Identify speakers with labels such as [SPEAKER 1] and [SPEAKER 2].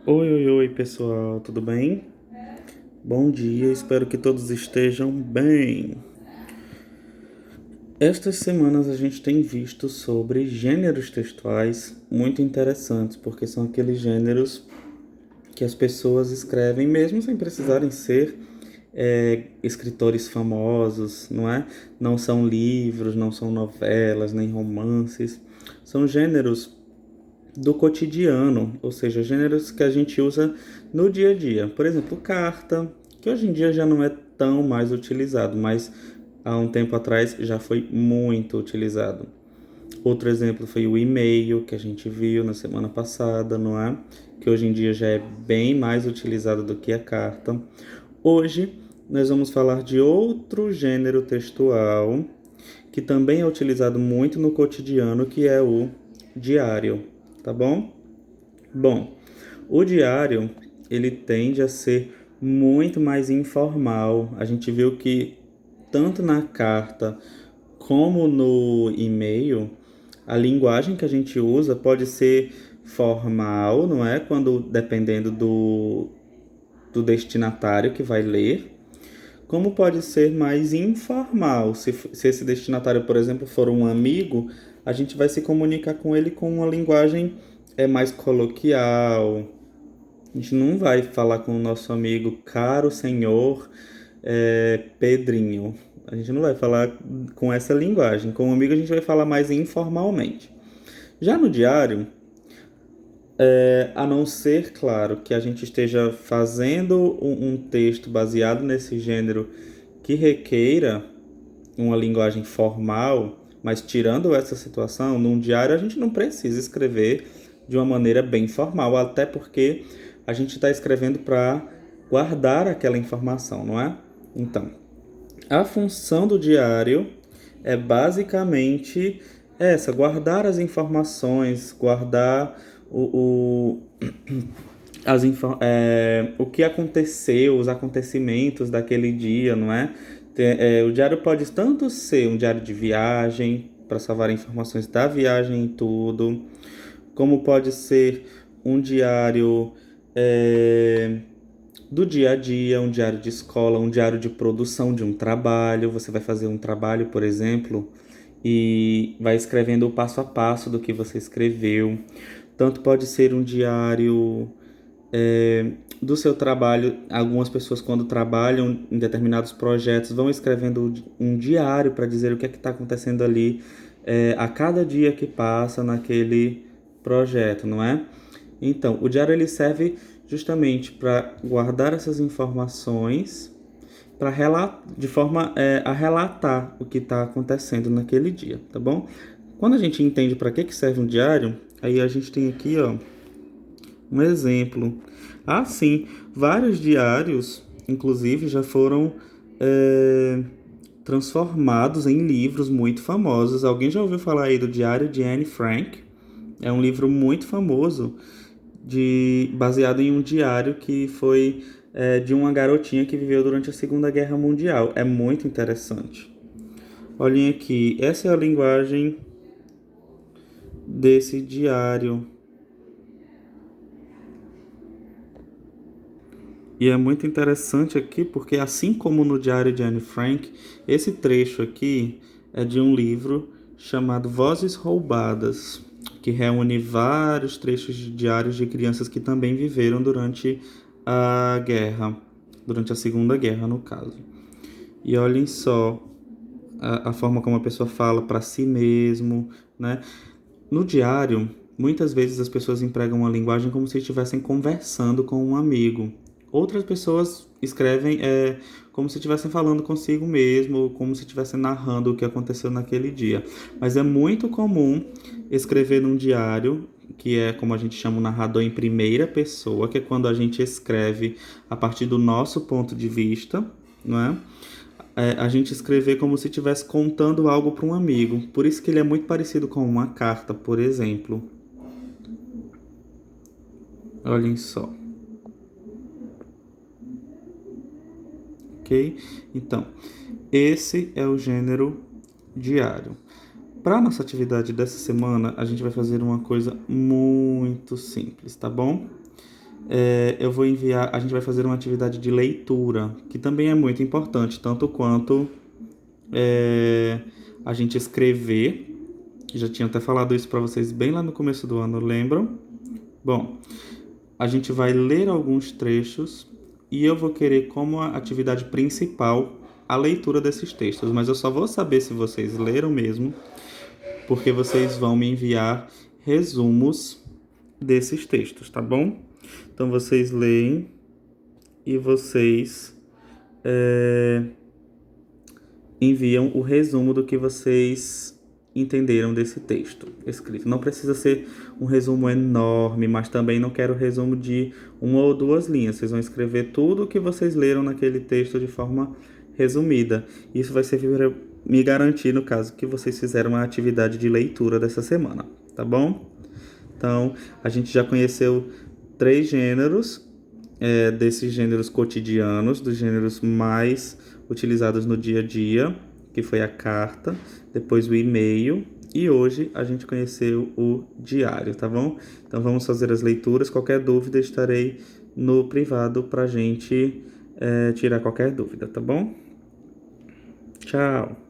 [SPEAKER 1] Oi, oi, oi, pessoal, tudo bem? Bom dia, espero que todos estejam bem. Estas semanas a gente tem visto sobre gêneros textuais muito interessantes, porque são aqueles gêneros que as pessoas escrevem mesmo sem precisarem ser escritores famosos, não é? Não são livros, não são novelas, nem romances. São gêneros do cotidiano, ou seja, gêneros que a gente usa no dia a dia. Por exemplo, carta, que hoje em dia já não é tão mais utilizado, mas há um tempo atrás já foi muito utilizado. Outro exemplo foi o e-mail, que a gente viu na semana passada, não é? Que hoje em dia já é bem mais utilizado do que a carta. Hoje nós vamos falar de outro gênero textual que também é utilizado muito no cotidiano, que é o diário, tá bom? Bom, o diário, ele tende a ser muito mais informal. A gente viu que tanto na carta como no e-mail, a linguagem que a gente usa pode ser formal, não é? Quando dependendo do destinatário que vai ler, como pode ser mais informal. Se esse destinatário, por exemplo, for um amigo, a gente vai se comunicar com ele com uma linguagem mais coloquial. A gente não vai falar com o nosso amigo caro senhor Pedrinho. A gente não vai falar com essa linguagem. Com o amigo a gente vai falar mais informalmente. Já no diário, a não ser, claro, que a gente esteja fazendo um texto baseado nesse gênero que requeira uma linguagem formal, mas tirando essa situação, num diário a gente não precisa escrever de uma maneira bem formal, até porque a gente está escrevendo para guardar aquela informação, não é? Então, a função do diário é basicamente essa: guardar as informações, guardar o, o que aconteceu, os acontecimentos daquele dia, não é? O diário pode tanto ser um diário de viagem, para salvar informações da viagem e tudo, como pode ser um diário do dia a dia, um diário de escola, um diário de produção de um trabalho. Você vai fazer um trabalho, por exemplo, e vai escrevendo o passo a passo do que você escreveu. Tanto pode ser um diário do seu trabalho. Algumas pessoas, quando trabalham em determinados projetos, vão escrevendo um diário para dizer o que é que está acontecendo ali a cada dia que passa naquele projeto, não é? Então, o diário ele serve justamente para guardar essas informações para de forma a relatar o que está acontecendo naquele dia, tá bom? Quando a gente entende para que serve um diário, aí a gente tem aqui, ó, um exemplo. Ah, sim, vários diários, inclusive, já foram transformados em livros muito famosos. Alguém já ouviu falar aí do Diário de Anne Frank? É um livro muito famoso, baseado em um diário que foi de uma garotinha que viveu durante a Segunda Guerra Mundial. É muito interessante. Olhem aqui, essa é a linguagem desse diário. E é muito interessante aqui porque, assim como no Diário de Anne Frank, esse trecho aqui é de um livro chamado Vozes Roubadas, que reúne vários trechos de diários de crianças que também viveram durante a guerra, durante a Segunda Guerra, no caso. E olhem só a forma como a pessoa fala para si mesmo, né? No diário, muitas vezes as pessoas empregam uma linguagem como se estivessem conversando com um amigo. Outras pessoas escrevem como se estivessem falando consigo mesmo, como se estivessem narrando o que aconteceu naquele dia. Mas é muito comum escrever num diário, que é como a gente chama o narrador em primeira pessoa, que é quando a gente escreve a partir do nosso ponto de vista, não é? A gente escrever como se estivesse contando algo para um amigo. Por isso que ele é muito parecido com uma carta, por exemplo. Olhem só. Ok? Então, esse é o gênero diário. Para nossa atividade dessa semana, a gente vai fazer uma coisa muito simples, tá bom? eu vou enviar, a gente vai fazer uma atividade de leitura, que também é muito importante, tanto quanto é, a gente escrever. Já tinha até falado isso para vocês bem lá no começo do ano, lembram? Bom, a gente vai ler alguns trechos e eu vou querer como a atividade principal a leitura desses textos, mas eu só vou saber se vocês leram mesmo, porque vocês vão me enviar resumos desses textos, tá bom? Então vocês leem e vocês enviam o resumo do que vocês entenderam desse texto escrito. Não precisa ser um resumo enorme, mas também não quero resumo de uma ou duas linhas. Vocês vão escrever tudo o que vocês leram naquele texto de forma resumida. Isso vai servir para me garantir, no caso, que vocês fizeram uma atividade de leitura dessa semana, tá bom? Então, a gente já conheceu 3 gêneros, desses gêneros cotidianos, dos gêneros mais utilizados no dia a dia, que foi a carta, depois o e-mail, e hoje a gente conheceu o diário, tá bom? Então vamos fazer as leituras. Qualquer dúvida, estarei no privado pra gente tirar qualquer dúvida, tá bom? Tchau!